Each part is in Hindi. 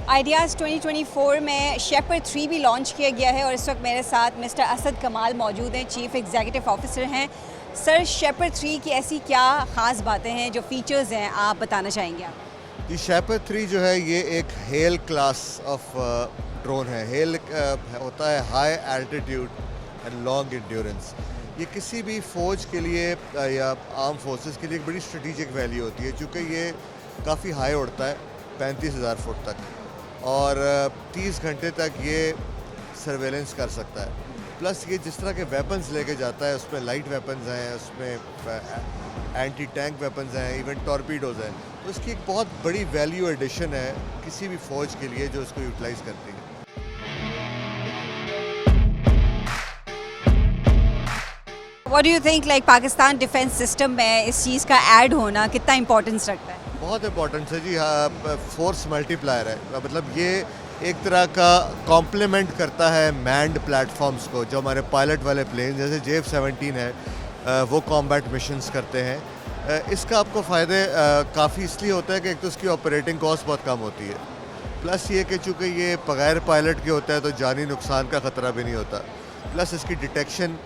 आइडियाज़ 2024 में शेपर्ड 3 भी लॉन्च किया गया है और इस वक्त मेरे साथ मिस्टर असद कमाल मौजूद हैं, चीफ एग्जीक्यूटिव ऑफिसर हैं। सर, शेपर्ड 3 की ऐसी क्या ख़ास बातें हैं, जो फीचर्स हैं, आप बताना चाहेंगे आप? ये शेपर्ड 3 जो है ये एक हेल क्लास ऑफ ड्रोन है। हेल होता है high altitude and long endurance. ये किसी भी फ़ौज के लिए या आर्म फोर्सेस के लिए एक बड़ी स्ट्रेटिजिक वैल्यू होती है, चूँकि ये काफ़ी हाई उड़ता है 35,000 फुट तक और 30 घंटे तक ये सर्वेलेंस कर सकता है। प्लस ये जिस तरह के वेपन्स लेके जाता है, उसमें लाइट वेपन्स हैं, उसमें एंटी टैंक वेपन्स हैं, इवन टॉर्पीडोज़ हैं, तो इसकी एक बहुत बड़ी वैल्यू एडिशन है किसी भी फ़ौज के लिए जो इसको यूटिलाइज़ करती है। What do you think, like Pakistan defence system में इस चीज़ का ऐड होना कितना इंपॉर्टेंस रखता है? बहुत इंपॉर्टेंट है जी। हाँ, फोर्स मल्टीप्लायर है। मतलब ये एक तरह का कॉम्प्लीमेंट करता है मैंड प्लेटफॉर्म्स को, जो हमारे पायलट वाले प्लेन जैसे JF-17 है, वो कॉम्बैट मिशंस करते हैं। इसका आपको फ़ायदे काफ़ी इसलिए होता है कि एक तो इसकी ऑपरेटिंग कॉस्ट बहुत कम होती है, प्लस ये कि चूँकि ये बगैर पायलट के होता है तो जानी नुकसान का ख़तरा भी नहीं होता, प्लस इसकी डिटेक्शन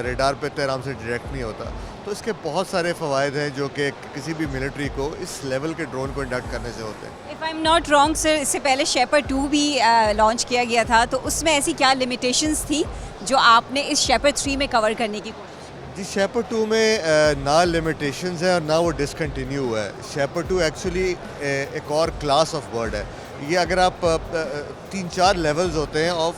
रेडार पे इतने आराम से डिटेक्ट नहीं होता। तो इसके बहुत सारे फ़वाइद हैं जो कि किसी भी मिलिट्री को इस लेवल के ड्रोन को इंडक्ट करने से होते हैं। If I am not wrong sir, इससे पहले शेपर्ड 2 भी लॉन्च किया गया था, तो उसमें ऐसी क्या लिमिटेशंस थी जो आपने इस शेपर्ड 3 में कवर करने की कोशिश? जी, शेपर्ड 2 में ना लिमिटेशंस है और ना वो डिसकंटिन्यू हुआ है। शेपर्ड 2 एक्चुअली एक और क्लास ऑफ बर्ड है। ये अगर आप 3-4 लेवल्स होते हैं of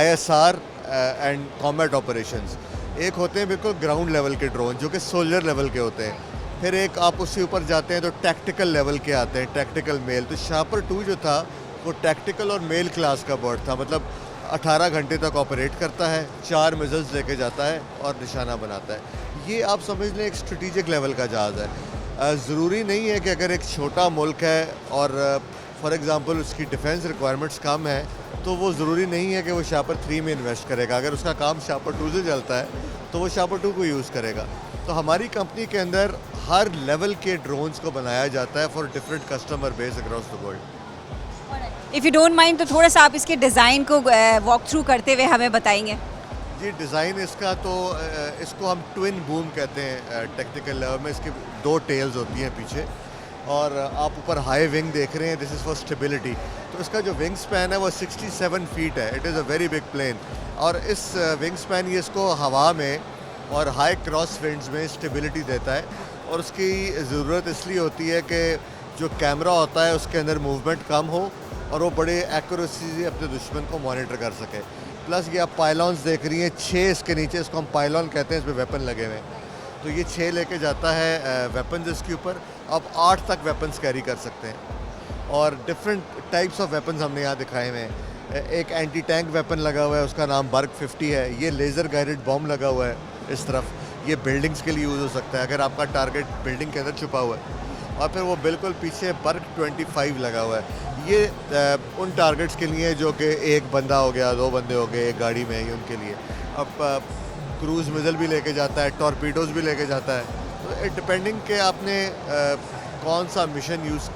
ISR and combat operations. एक होते हैं बिल्कुल ग्राउंड लेवल के ड्रोन जो कि सोल्जर लेवल के होते हैं। फिर एक आप उससे ऊपर जाते हैं तो टैक्टिकल लेवल के आते हैं, टैक्टिकल मेल। तो शेपर्ड 2 जो था वो टैक्टिकल और मेल क्लास का बर्ड था। मतलब 18 घंटे तक ऑपरेट करता है, 4 मिसाइल्स लेके जाता है और निशाना बनाता है। ये आप समझ लें एक स्ट्रेटिजिक लेवल का जहाज़ है। ज़रूरी नहीं है कि अगर एक छोटा मुल्क है और फॉर एग्ज़ाम्पल उसकी डिफेंस रिक्वायरमेंट्स कम है तो वो ज़रूरी नहीं है कि वो शेपर्ड 3 में इन्वेस्ट करेगा। अगर उसका काम शेपर्ड 2 से चलता है तो वो शेपर्ड 2 को यूज़ करेगा। तो हमारी कंपनी के अंदर हर लेवल के ड्रोन्स को बनाया जाता है for different customer base across the world. If you don't mind तो थोड़ा सा आप इसके डिज़ाइन को वॉक थ्रू करते हुए हमें बताएंगे? जी, डिज़ाइन इसका तो इसको हम ट्विन बूम कहते हैं। टेक्निकल लेवल में इसकी 2 टेल्स होती हैं पीछे और आप ऊपर हाई विंग देख रहे हैं, दिस इज़ फॉर स्टेबिलिटी। तो इसका जो विंग स्पैन है वो 67 फीट है। It is a very big plane और इस विंग स्पैन ये इसको हवा में और हाई क्रॉस विंड्स में स्टेबिलिटी देता है। और उसकी ज़रूरत इसलिए होती है कि जो कैमरा होता है उसके अंदर मूवमेंट कम हो और वो बड़े एक्यूरेसी से अपने दुश्मन को मॉनिटर कर सके। प्लस ये आप पायलॉन्स देख रही हैं, 6 इसके नीचे, इसको हम पायलॉन कहते हैं, इसमें वेपन लगे हुए हैं। तो ये 6 लेके जाता है वेपन्स इसके ऊपर। आप 8 तक वेपन्स कैरी कर सकते हैं और डिफरेंट टाइप्स ऑफ वेपन्स हमने यहाँ दिखाए हुए हैं। एक एंटी टैंक वेपन लगा हुआ है, उसका नाम बर्ग 50 है। ये लेज़र गाइडेड बॉम्ब लगा हुआ है इस तरफ, ये बिल्डिंग्स के लिए यूज़ हो सकता है अगर आपका टारगेट बिल्डिंग के अंदर छुपा हुआ है। और फिर वो बिल्कुल पीछे बर्ग 25 लगा हुआ है। ये उन टारगेट्स के लिए जो कि एक बंदा हो गया, 2 बंदे हो गए एक गाड़ी में, ये उनके लिए। अब क्रूज़ मिसाइल भी लेके जाता है, टॉर्पीडोज़ भी लेके जाता है। तो डिपेंडिंग के आपने कौन सा मिशन यूज़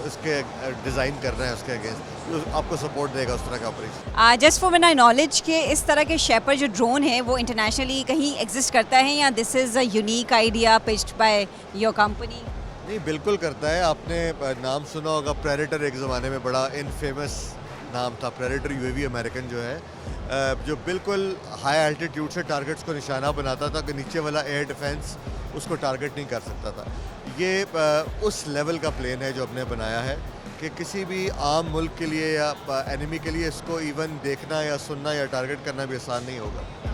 उसके डिज़ाइन करना है, उसके अगेंस्ट आपको सपोर्ट देगा उस तरह का operation. Just for my knowledge के इस तरह के शेपर्ड जो ड्रोन है वो इंटरनेशनली कहीं एग्जिस्ट करता है या this is a unique idea pitched by your company? नहीं, बिल्कुल करता है। आपने नाम सुना होगा प्रेडेटर, एक ज़माने में बड़ा इनफेमस नाम था प्रेडेटर UAV अमेरिकन जो है, जो बिल्कुल हाई एल्टीट्यूड से टारगेट्स को निशाना बनाता था कि नीचे वाला एयर डिफेंस उसको टारगेट नहीं कर सकता था। ये उस लेवल का प्लेन है जो हमने बनाया है कि किसी भी आम मुल्क के लिए या एनिमी के लिए इसको इवन देखना या सुनना या टारगेट करना भी आसान नहीं होगा।